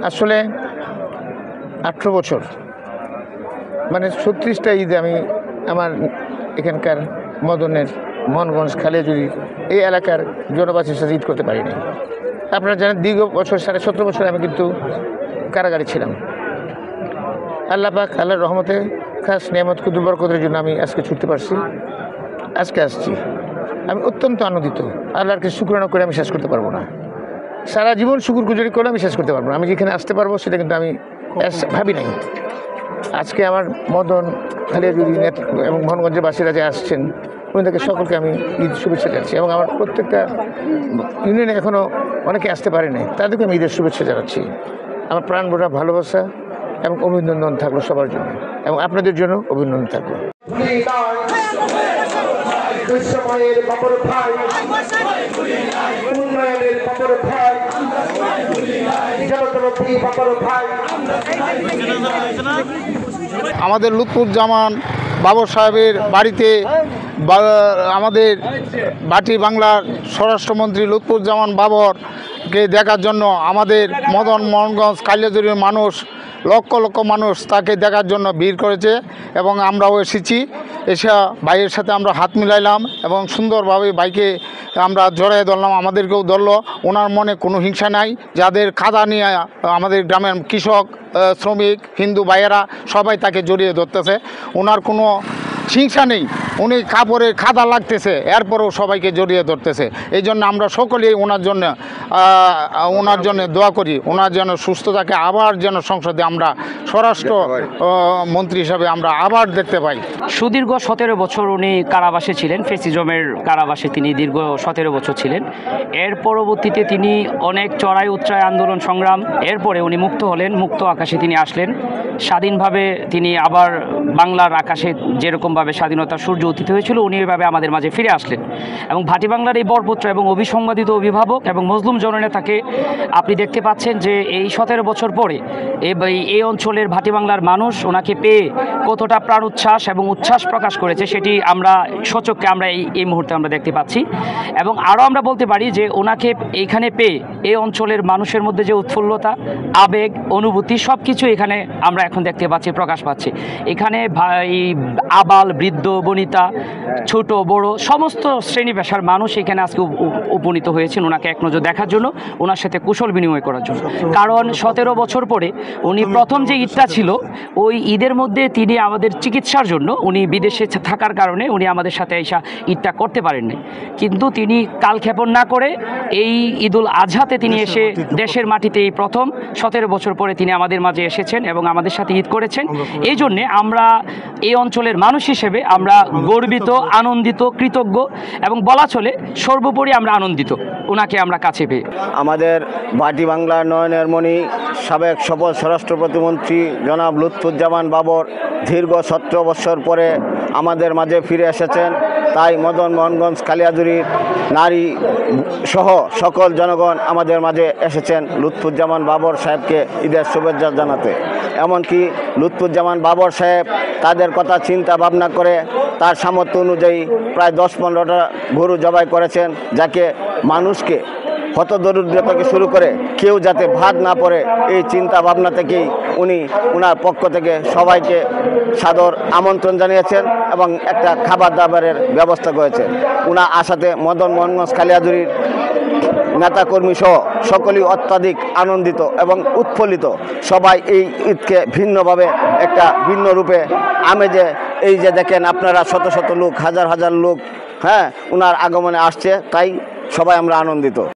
আসলে 18 বছর মানে 36টা ঈদে আমি আমার এখানকার মদনের মোহনগঞ্জ খালিয়াজুড়ি এই এলাকার জনবাসীর সাথে ঈদ করতে পারিনি। আপনারা জানেন দীর্ঘ বছর 17.5 বছর আমি কিন্তু কারাগারে ছিলাম। আল্লাহ পাক আল্লাহর রহমতে খাস নিয়ামত কুদুর বরকতের জন্য আমি আজকে ছুটতে পারছি, আজকে আসছি। আমি অত্যন্ত আনন্দিত। আল্লাহকে শুকরানা করে আমি শেষ করতে পারবো না। সারা জীবন শুকুর গুজারি করে আমি শেষ করতে পারবো না। আমি যেখানে আসতে পারবো সেটা কিন্তু আমি ভাবি নাই। আজকে আমার মদন খালিয়াজুড়ি এবং মোহনগঞ্জের বাসীরা যে আসছেন ওনাদেরকে সকলকে আমি ঈদ শুভেচ্ছা জানাচ্ছি এবং আমার প্রত্যেকটা ইউনিয়নে এখনও অনেকে আসতে পারে নাই, তাদেরকে আমি ঈদের শুভেচ্ছা জানাচ্ছি। আমার প্রাণ ভরা ভালোবাসা এবং অভিনন্দন থাকলো সবার জন্য এবং আপনাদের জন্য অভিনন্দন থাকলো। আমাদের লুৎফুজ্জামান বাবর সাহেবের বাড়িতে আমাদের বাটি বাংলার স্বরাষ্ট্রমন্ত্রী লুৎফুজ্জামান বাবরকে দেখার জন্য আমাদের মোহনগঞ্জ কালিয়াজুড়ির মানুষ লক্ষ লক্ষ মানুষ তাকে দেখার জন্য ভিড় করেছে এবং আমরাও এসেছি। এসে ভাইয়ের সাথে আমরা হাত মিলাইলাম এবং সুন্দরভাবে ভাইকে আমরা জড়িয়ে ধরলাম, আমাদেরকেও ধরলো। ওনার মনে কোনো হিংসা নাই। যাদের কাদা নিয়ে আমাদের গ্রামের কৃষক, শ্রমিক, হিন্দু ভাইয়েরা সবাই তাকে জড়িয়ে ধরতেছে। ওনার কোনো হিংসা নেই। উনি কাপড়ে কাদা লাগতেছে এরপরেও সবাইকে জড়িয়ে ধরতেছে। এই জন্য আমরা সকলেই ওনার জন্য দোয়া করি, ওনার যেন সুস্থ থাকে, আবার যেন সংসদে আমরা স্বরাষ্ট্র মন্ত্রী হিসাবে আমরা আবার দেখতে পাই। সুদীর্ঘ 17 বছর উনি কারাবাসে ছিলেন, ফেসিজমের কারাবাসে তিনি দীর্ঘ 17 বছর ছিলেন। এর পরবর্তীতে তিনি অনেক চড়াই উচ্চায় আন্দোলন সংগ্রাম, এরপরে উনি মুক্ত হলেন, মুক্ত আকাশে তিনি আসলেন। স্বাধীনভাবে তিনি আবার বাংলার আকাশে যেরকমভাবে স্বাধীনতার সূর্য উত্থিত হয়েছিল উনি এভাবে আমাদের মাঝে ফিরে আসলেন এবং ভাটি বাংলার এই বরপুত্র এবং অভিসংবাদিত অভিভাবক এবং মজলুম জননেতাকে আপনি দেখতে পাচ্ছেন যে এই 17 বছর পরে এই অঞ্চলের ভাটি বাংলার মানুষ ওনাকে পেয়ে কতটা প্রাণ উচ্ছ্বাস এবং উচ্ছ্বাস প্রকাশ করেছে সেটি আমরা সচক্ষে আমরা এই মুহূর্তে আমরা দেখতে পাচ্ছি। এবং আরও আমরা বলতে পারি যে ওনাকে এইখানে পেয়ে এই অঞ্চলের মানুষের মধ্যে যে উৎফুল্লতা, আবেগ, অনুভূতি সব কিছু এখানে আমরা এখন দেখতে পাচ্ছি, প্রকাশ পাচ্ছে। এখানে আবাল বৃদ্ধ বনিতা ছোট বড় সমস্ত শ্রেণী পেশার মানুষ এখানে আজকে উপনীত হয়েছেন ওনাকে এক নজর দেখার জন্য, ওনার সাথে কুশল বিনিময় করার জন্য। কারণ 17 বছর পরে উনি প্রথম যে ঈদটা ছিল ওই ঈদের মধ্যে তিনি আমাদের চিকিৎসার জন্য উনি বিদেশে থাকার কারণে উনি আমাদের সাথে এসে ঈদটা করতে পারেননি, কিন্তু তিনি কালক্ষেপণ না করে এই ঈদুল আজহাতে তিনি এসে দেশের মাটিতে এই প্রথম 17 বছর পরে তিনি আমাদের মাঝে এসেছেন এবং আমাদের সাথে ঈদ করেছেন। এই জন্যে আমরা এই অঞ্চলের মানুষ হিসেবে আমরা গর্বিত, আনন্দিত, কৃতজ্ঞ এবং বলা চলে সর্বোপরি আমরা আনন্দিত ওনাকে আমরা কাছে পেয়ে। আমাদের ভাটি বাংলার নয়নের মণি সাবেক সফল স্বরাষ্ট্র প্রতিমন্ত্রী জনাব লুৎফুজ্জামান বাবর দীর্ঘ 17 বছর পরে আমাদের মাঝে ফিরে এসেছেন। তাই মোহনগঞ্জ কালিয়াজুড়ির নারী সহ সকল জনগণ আমাদের মাঝে এসেছেন লুৎফুজ্জামান বাবর সাহেবকে ঈদের শুভেচ্ছা জানাতে। এমনকি লুৎফুজ্জামান বাবর সাহেব তাদের কথা চিন্তা ভাবনা করে তার সামর্থ্য অনুযায়ী প্রায় 10-15টা গরু জবাই করেছেন, যাকে মানুষকে হতদরিদ্র থেকে শুরু করে কেউ যাতে ভাত না পড়ে এই চিন্তা ভাবনা থেকেই উনি ওনার পক্ষ থেকে সবাইকে সাদর আমন্ত্রণ জানিয়েছেন এবং একটা খাবার দাবারের ব্যবস্থা করেছেন। ওনার আশাতে মোহনগঞ্জ কালিয়াজুড়ির নেতাকর্মী সহ সকলেই অত্যাধিক আনন্দিত এবং উৎফুল্লিত। সবাই এই ঈদকে ভিন্নভাবে একটা ভিন্ন রূপে আমেজে, এই যে দেখেন আপনারা শত শত লোক, হাজার হাজার লোক ওনার আগমনে আসছে, তাই সবাই আমরা আনন্দিত।